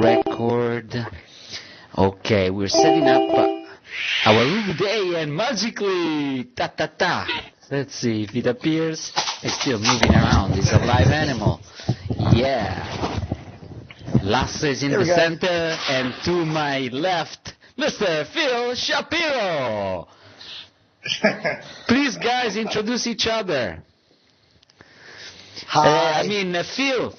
record. Okay, we're setting up our MyOoVooDay and magically, ta-ta-ta. Let's see if it appears. It's still moving around. It's a live animal. Yeah. Lasse is in the center, and to my left, Mr. Phil Shapiro. Please, guys, introduce each other. Hi.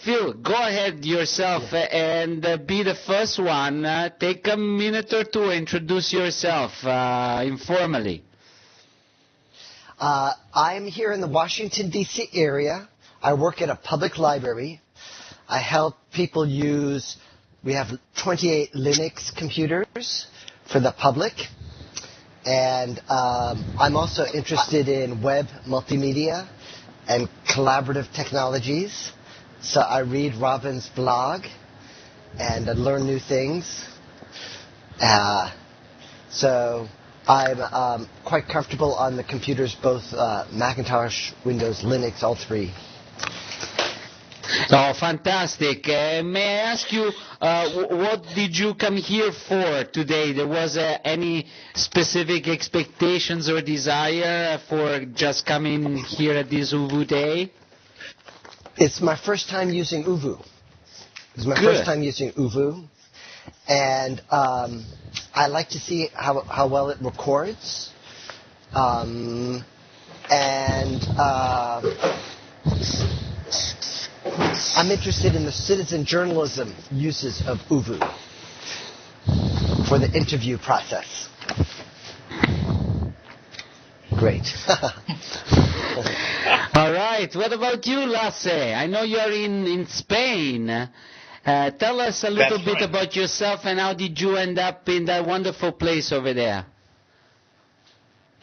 Phil, go ahead yourself and be the first one. Take a minute or two, introduce yourself informally. I'm here in the Washington, D.C. area. I work at a public library. I help people we have 28 Linux computers for the public. And I'm also interested in web multimedia and collaborative technologies. So I read Robin's blog and I learn new things. So I'm quite comfortable on the computers, both Macintosh, Windows, Linux, all three. Oh, fantastic. May I ask you, what did you come here for today? There was any specific expectations or desire for just coming here at this MyOoVooDay? It's my first time using Oovoo. It's my first time using Oovoo. And I like to see how well it records. I'm interested in the citizen journalism uses of Oovoo for the interview process. Great. All right. What about you, Lasse? I know you're in Spain. Tell us a little bit about yourself and how did you end up in that wonderful place over there?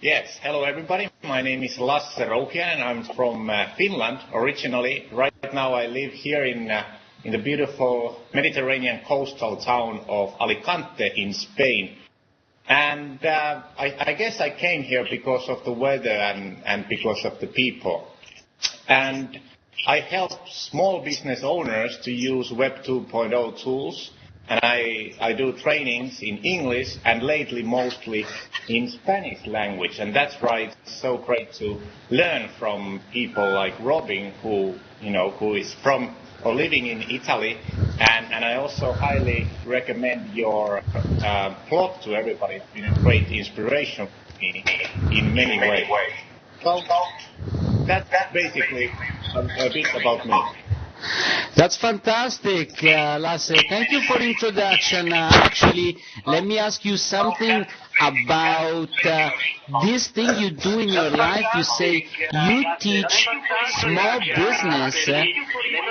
Yes, hello everybody. My name is Lasse and I'm from Finland originally. Right now I live here in the beautiful Mediterranean coastal town of Alicante in Spain. And I guess I came here because of the weather and because of the people. And I help small business owners to use Web 2.0 tools. And I do trainings in English and lately mostly in Spanish language. And that's why it's so great to learn from people like Robin, who is from or living in Italy. And I also highly recommend your blog to everybody. It's been a great inspiration for me in many ways. So that's basically a bit about me. That's fantastic, Lasse. Thank you for the introduction. Actually, let me ask you something about this thing you do in your life. You say you teach small business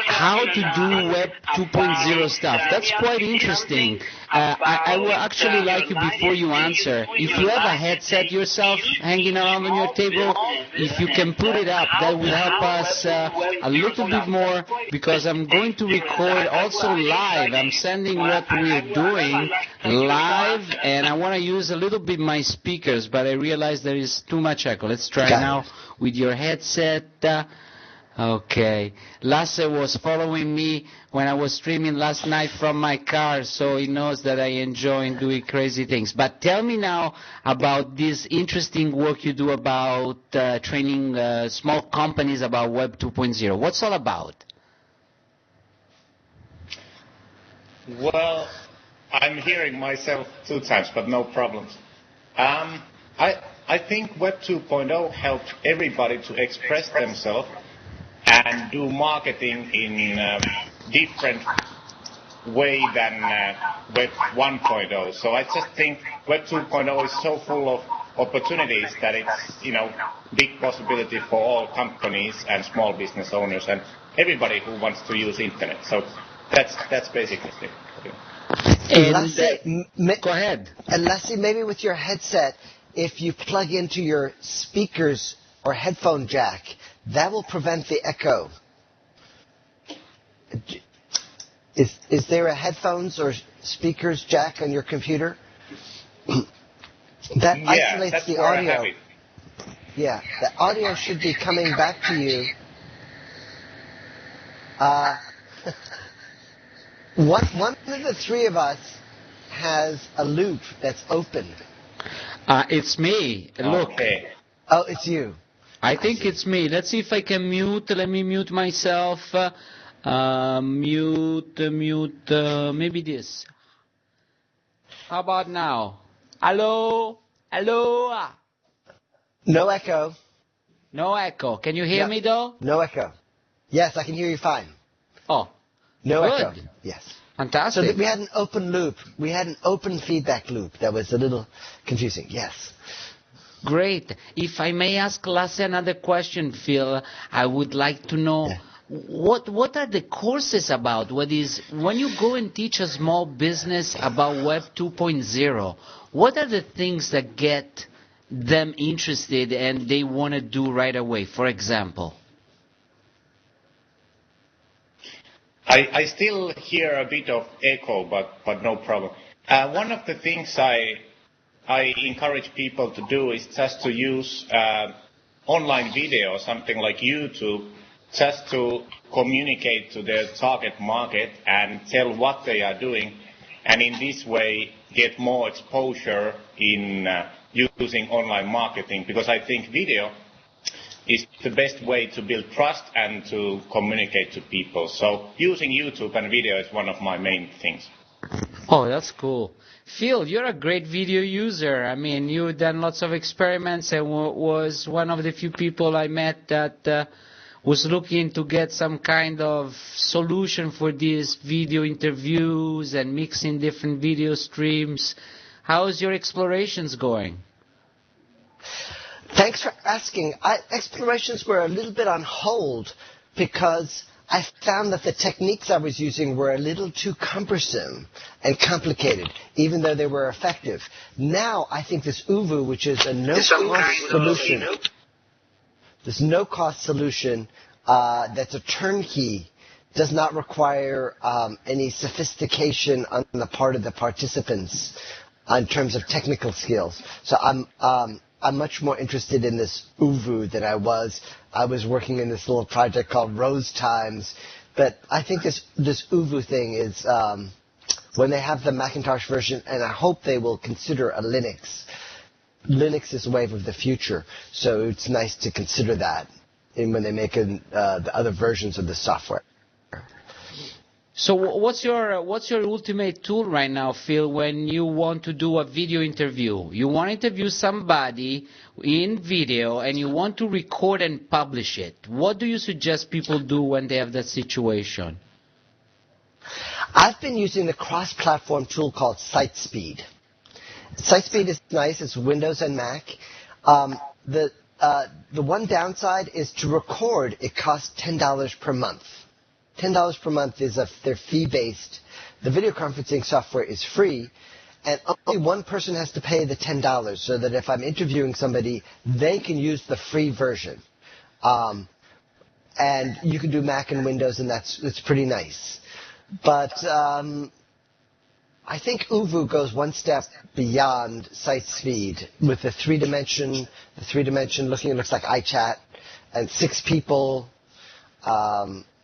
how to do Web 2.0 stuff. That's quite interesting. I would actually like you, before you answer, if you have a headset yourself hanging around on your table, if you can put it up, that will help us a little bit more, because I'm going to record also live. I'm sending what we're doing live, and I want to use a little bit my speakers, but I realize there is too much echo. Let's try now with your headset. Okay. Lasse was following me when I was streaming last night from my car, so he knows that I enjoy doing crazy things. But tell me now about this interesting work you do about training small companies about Web 2.0. What's all about? Well, I'm hearing myself 2 times, but no problems. I think Web 2.0 helped everybody to express themselves and do marketing in a different way than Web 1.0. So I just think Web 2.0 is so full of opportunities that it's, big possibility for all companies and small business owners and everybody who wants to use internet. So that's basically it. Go ahead. And Lasse, maybe with your headset, if you plug into your speakers or headphone jack, that will prevent the echo. Is there a headphones or speakers jack on your computer? That isolates the audio. Yeah, the audio should be coming back to you. One of the three of us has a loop that's open. It's me. Look. Okay. Oh, it's you. I think it's me. Let's see if I can mute. Let me mute myself. Mute. Maybe this. How about now? Hello? Hello? No echo. No echo. Can you hear me though? No echo. Yes, I can hear you fine. Oh, No good. echo. Yes. So Fantastic. we had an open loop. We had an open feedback loop that was a little confusing. Yes. Great. If I may ask Lasse another question, Phil, I would like to know what are the courses about? When you go and teach a small business about Web 2.0, what are the things that get them interested and they want to do right away, for example? I still hear a bit of echo, but no problem. One of the things I encourage people to do is just to use online video, something like YouTube, just to communicate to their target market and tell what they are doing, and in this way get more exposure in using online marketing, because I think video is the best way to build trust and to communicate to people. So using YouTube and video is one of my main things. Oh, that's cool. Phil, you're a great video user. I mean, you've done lots of experiments and was one of the few people I met that was looking to get some kind of solution for these video interviews and mixing different video streams. How's your explorations going? Thanks for asking. Explorations were a little bit on hold because I found that the techniques I was using were a little too cumbersome and complicated, even though they were effective. Now I think this MyOoVoo, which is a no-cost solution, this no-cost solution that's a turnkey, does not require any sophistication on the part of the participants in terms of technical skills. So I'm much more interested in this MyOoVoo than I was. I was working in this little project called Rose Times. But I think this MyOoVoo thing is, when they have the Macintosh version, and I hope they will consider a Linux. Linux is the wave of the future, so it's nice to consider that when they make the other versions of the software. So what's your ultimate tool right now, Phil, when you want to do a video interview? You want to interview somebody in video and you want to record and publish it. What do you suggest people do when they have that situation? I've been using the cross-platform tool called SiteSpeed. SiteSpeed is nice. It's Windows and Mac. The one downside is to record, it costs $10 per month. $10 per month is they're fee-based. The video conferencing software is free, and only one person has to pay the $10, so that if I'm interviewing somebody, they can use the free version. And you can do Mac and Windows, and it's pretty nice. But I think MyOoVoo goes one step beyond SiteSpeed with the three-dimension looking, it looks like iChat, and 6 people.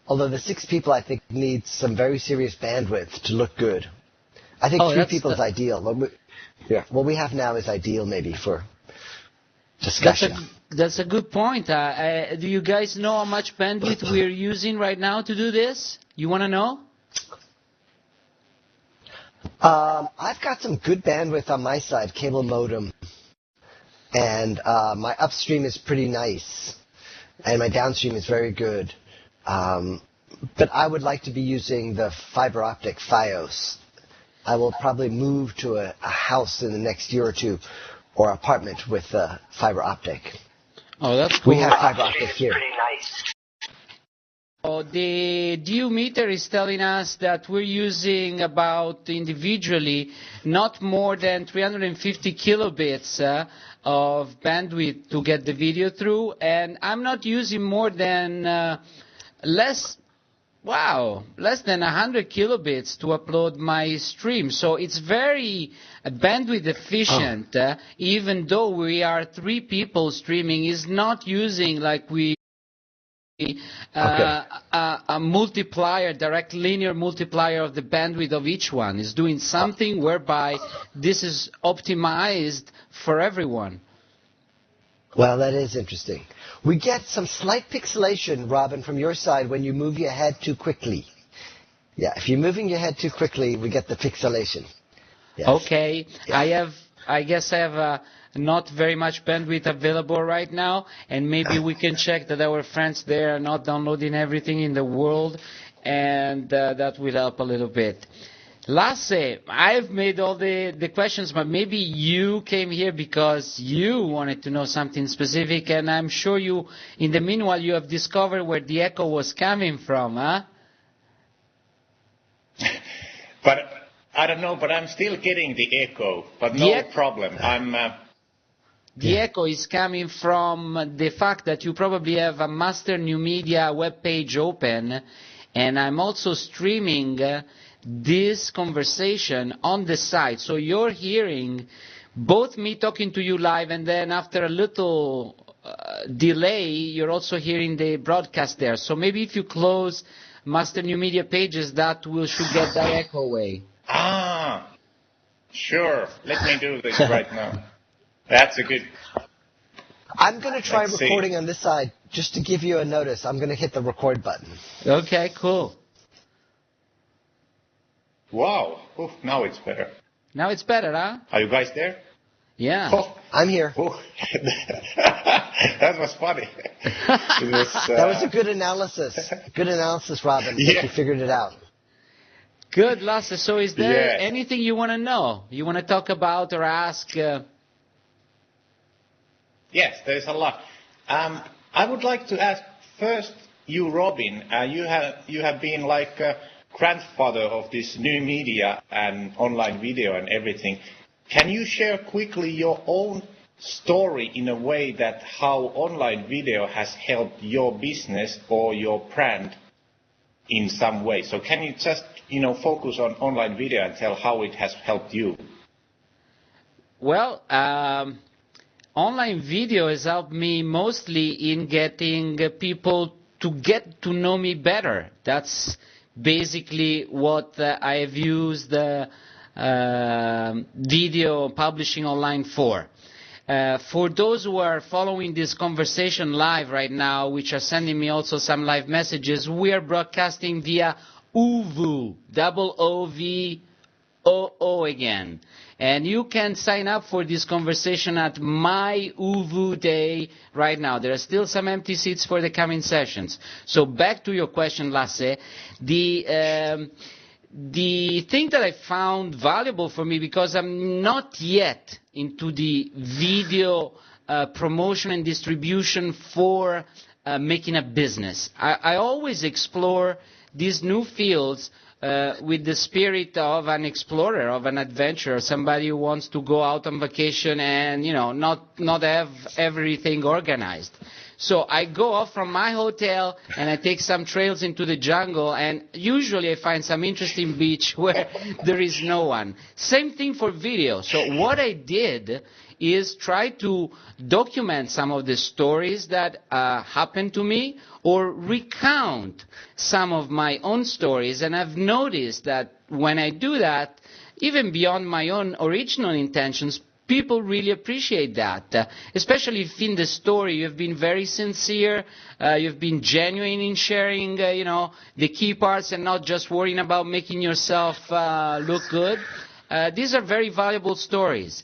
Although the 6 people, I think, need some very serious bandwidth to look good. I think 3 people is ideal. What we have now is ideal, maybe, for discussion. That's a good point. Do you guys know how much bandwidth we're using right now to do this? You want to know? I've got some good bandwidth on my side, cable modem. And my upstream is pretty nice. And my downstream is very good. But I would like to be using the fiber optic Fios. I will probably move to a house in the next year or two, or apartment with fiber optic. Oh, that's cool. We have fiber optic here. Pretty nice. Oh, the DU meter is telling us that we're using about individually not more than 350 kilobits of bandwidth to get the video through, and I'm not using more than less than 100 kilobits to upload my stream. So it's very bandwidth efficient, even though we are 3 people streaming. Is not using like we a multiplier, direct linear multiplier of the bandwidth of each one. It's doing something whereby this is optimized for everyone. Well, that is interesting. We get some slight pixelation, Robin, from your side when you move your head too quickly. Yeah, if you're moving your head too quickly, we get the pixelation. Yes. Okay, yeah. I guess I have not very much bandwidth available right now, and maybe we can check that our friends there are not downloading everything in the world, and that will help a little bit. Lasse, I've made all the questions, but maybe you came here because you wanted to know something specific, and I'm sure you, in the meanwhile, you have discovered where the echo was coming from, huh? But I don't know, but I'm still getting the echo, but no problem. The echo is coming from the fact that you probably have a Master New Media web page open, and I'm also streaming this conversation on the site. So you're hearing both me talking to you live, and then after a little delay, you're also hearing the broadcast there. So maybe if you close Master New Media pages, that should get that echo away. Ah, sure. Let me do this right now. That's a good... I'm going to try recording on this side just to give you a notice. I'm going to hit the record button. Okay, cool. Wow. Oof, now it's better. Now it's better, huh? Are you guys there? Yeah. Oh. I'm here. Oh. That was funny. That was a good analysis. Good analysis, Robin. Yeah. You figured it out. Good, Lasse. So is there anything you want to know? You want to talk about or ask? Yes, there's a lot. I would like to ask first you, Robin. You have been like a grandfather of this new media and online video and everything. Can you share quickly your own story in a way that how online video has helped your business or your brand in some way? So can you just, focus on online video and tell how it has helped you? Well, online video has helped me mostly in getting people to get to know me better. That's basically what I have used video publishing online for. For those who are following this conversation live right now, which are sending me also some live messages, we are broadcasting via OOVoo, OOVOO again. And you can sign up for this conversation at MyOoVooDay right now. There are still some empty seats for the coming sessions. So back to your question, Lasse. The thing that I found valuable for me, because I'm not yet into the video promotion and distribution for making a business. I always explore these new fields with the spirit of an explorer, of an adventurer, somebody who wants to go out on vacation and, not have everything organized. So I go off from my hotel and I take some trails into the jungle, and usually I find some interesting beach where there is no one. Same thing for video. So what I did is try to document some of the stories that happened to me, or recount some of my own stories. And I've noticed that when I do that, even beyond my own original intentions, people really appreciate that, especially if in the story you've been very sincere, you've been genuine in sharing, the key parts and not just worrying about making yourself look good. These are very valuable stories.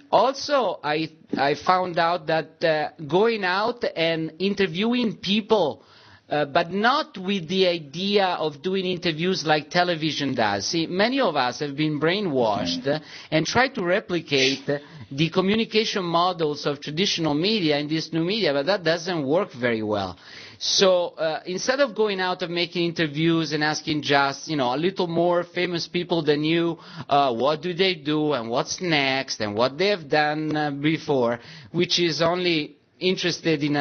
Also, I found out that going out and interviewing people, but not with the idea of doing interviews like television does. See, many of us have been brainwashed and try to replicate the communication models of traditional media in this new media, but that doesn't work very well. So instead of going out and making interviews and asking just, a little more famous people than you, what do they do and what's next and what they have done before, which is only interesting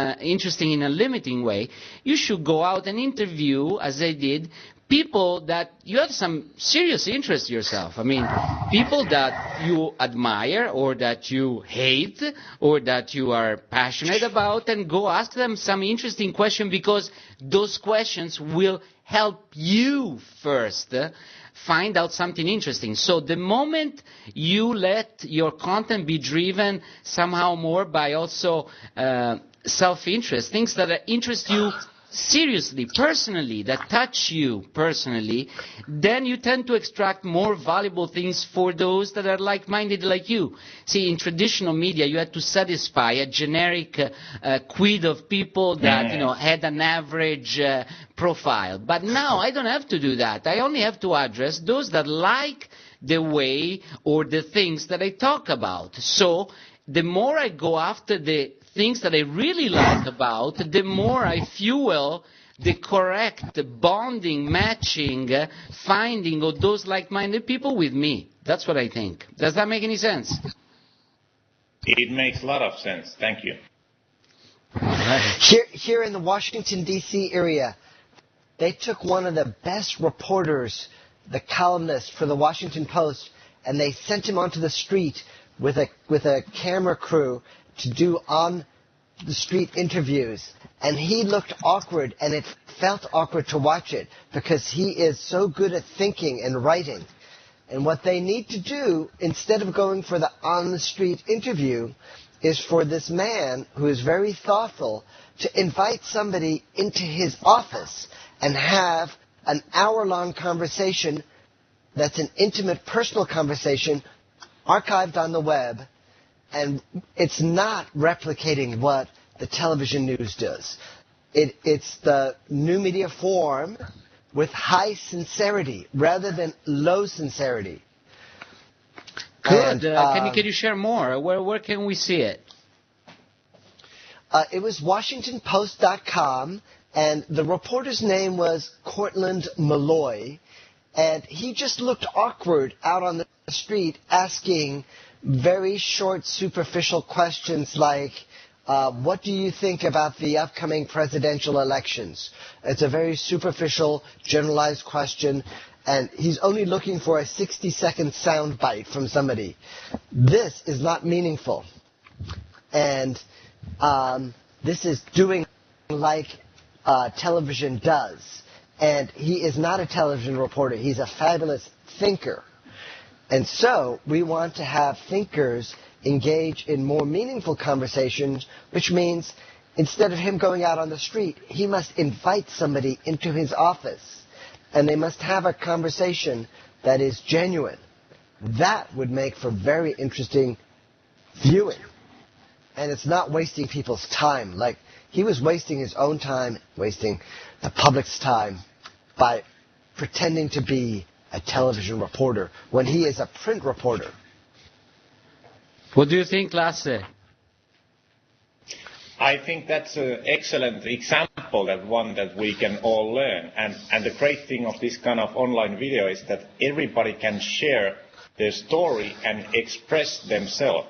in a limiting way, you should go out and interview, as I did, people that you have some serious interest yourself. I mean, people that you admire or that you hate or that you are passionate about, and go ask them some interesting question, because those questions will help you first find out something interesting. So the moment you let your content be driven somehow more by also self-interest, things that interest you seriously, personally, that touch you personally, then you tend to extract more valuable things for those that are like-minded like you. See, in traditional media, you had to satisfy a generic quid of people that, had an average profile. But now I don't have to do that. I only have to address those that like the way or the things that I talk about. So the more I go after the things that I really like about, the more I fuel the correct bonding, matching, finding of those like-minded people with me. That's what I think. Does that make any sense? It makes a lot of sense. Thank you. Here in the Washington, D.C. area, they took one of the best reporters, the columnist for the Washington Post, and they sent him onto the street with a camera crew to do on-the-street interviews. And he looked awkward, and it felt awkward to watch it because he is so good at thinking and writing. And what they need to do, instead of going for the on-the-street interview, is for this man who is very thoughtful to invite somebody into his office and have an hour-long conversation that's an intimate, personal conversation archived on the web. And it's not replicating what the television news does. It's the new media form with high sincerity rather than low sincerity. Good. Can you share more? Where can we see it? It was WashingtonPost.com, and the reporter's name was Cortland Malloy, and he just looked awkward out on the street asking very short, superficial questions like, what do you think about the upcoming presidential elections? It's a very superficial, generalized question, and he's only looking for a 60-second sound bite from somebody. This is not meaningful. And this is doing like television does. And he is not a television reporter. He's a fabulous thinker. And so we want to have thinkers engage in more meaningful conversations, which means instead of him going out on the street, he must invite somebody into his office, and they must have a conversation that is genuine. That would make for very interesting viewing. And it's not wasting people's time. Like, he was wasting his own time, wasting the public's time by pretending to be a television reporter when he is a print reporter. What do you think, Lasse? I think that's an excellent example, that one that we can all learn. And the great thing of this kind of online video is that everybody can share their story and express themselves.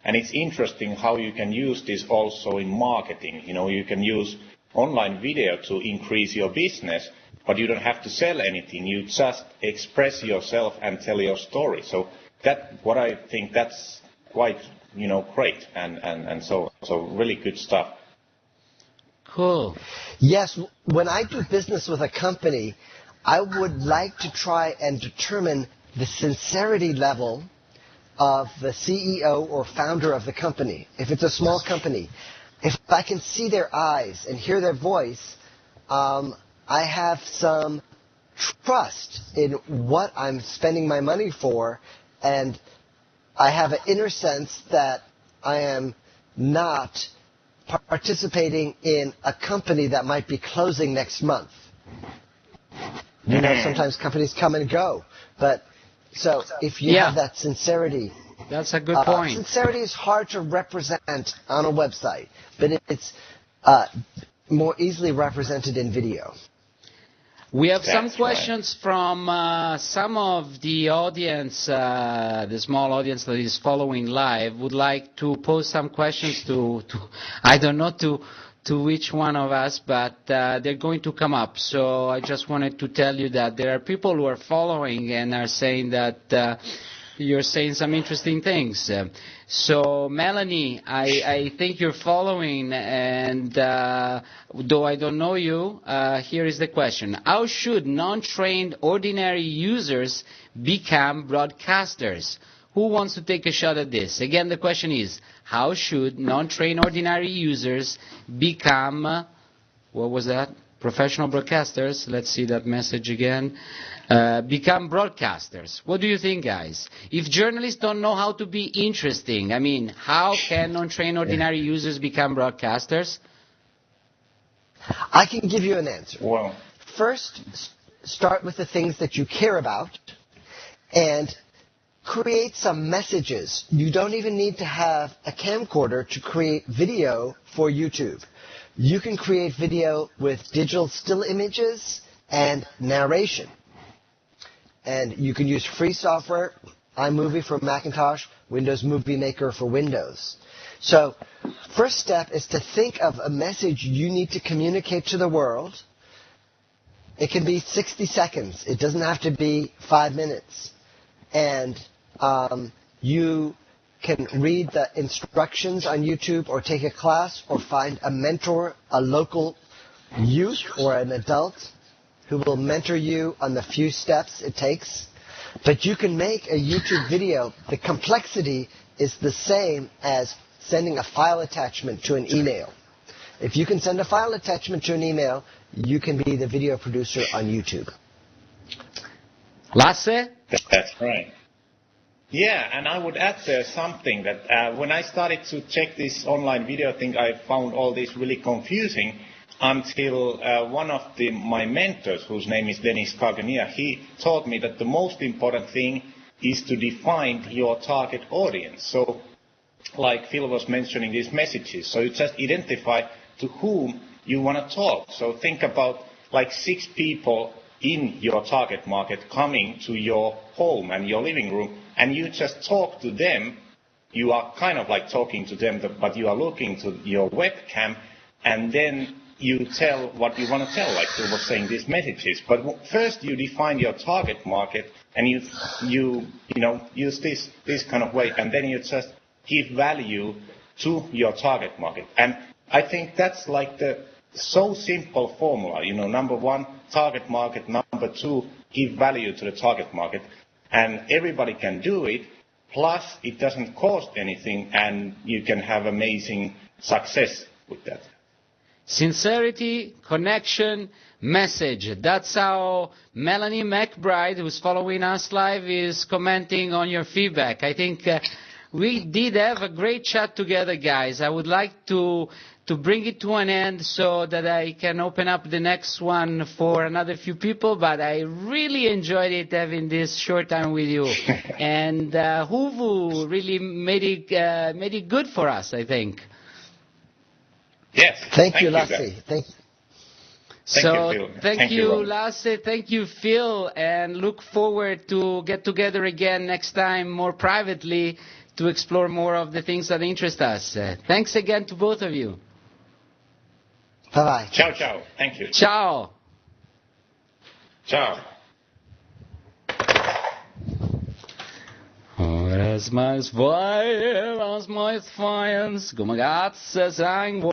And it's interesting how you can use this also in marketing. You can use online video to increase your business, but you don't have to sell anything. You just express yourself and tell your story. So what I think that's quite, great and so really good stuff. Cool. Yes, when I do business with a company, I would like to try and determine the sincerity level of the CEO or founder of the company. If it's a small company, if I can see their eyes and hear their voice, I have some trust in what I'm spending my money for, and I have an inner sense that I am not participating in a company that might be closing next month. Sometimes companies come and go, but so if you have that sincerity, that's a good point. Sincerity is hard to represent on a website, but it's more easily represented in video. We have some questions from some of the audience, the small audience that is following live, would like to pose some questions to to each one of us, but they're going to come up. So I just wanted to tell you that there are people who are following and are saying that you're saying some interesting things. So Melanie, I think you're following, and though I don't know you, here is the question. How should non-trained ordinary users become broadcasters? Who wants to take a shot at this? Again, the question is, how should non-trained ordinary users become, what was that? Professional broadcasters? Let's see that message again. Become broadcasters. What do you think, guys? If journalists don't know how to be interesting, I mean, how can non-trained ordinary users become broadcasters? I can give you an answer. Wow. First, start with the things that you care about and create some messages. You don't even need to have a camcorder to create video for YouTube. You can create video with digital still images and narration. And you can use free software, iMovie for Macintosh, Windows Movie Maker for Windows. So, first step is to think of a message you need to communicate to the world. It can be 60 seconds. It doesn't have to be 5 minutes. And you can read the instructions on YouTube or take a class or find a mentor, a local youth or an adult who will mentor you on the few steps it takes. But you can make a YouTube video. The complexity is the same as sending a file attachment to an email. If you can send a file attachment to an email, you can be the video producer on YouTube. Lasse? That's right. Yeah, and I would add there something that when I started to check this online video thing, I found all this really confusing until one of my mentors, whose name is Dennis Kagania, he taught me that the most important thing is to define your target audience. So, like Phil was mentioning these messages, so you just identify to whom you want to talk. So think about like 6 people in your target market coming to your home and your living room, and you just talk to them. You are kind of like talking to them, but you are looking to your webcam, and then you tell what you want to tell, like Phil was saying, these messages. But first you define your target market, and you use this kind of way, and then you just give value to your target market. And I think that's like the so simple formula. Number 1, target market. Number 2, give value to the target market. And everybody can do it. Plus, it doesn't cost anything, and you can have amazing success with that. Sincerity, connection, message. That's how Melanie McBride, who's following us live, is commenting on your feedback. I think we did have a great chat together, guys. I would like to bring it to an end so that I can open up the next one for another few people, but I really enjoyed it having this short time with you. And MyOoVoo really made it good for us, I think. Yes. Thank you, Lasse. Thank you, Lasse. Thank you, Phil. And look forward to get together again next time more privately to explore more of the things that interest us. Thanks again to both of you. Bye-bye. Ciao, ciao. Thank you. Ciao. Ciao. Ora as mais vai, as mais feias, como gatos a sangue.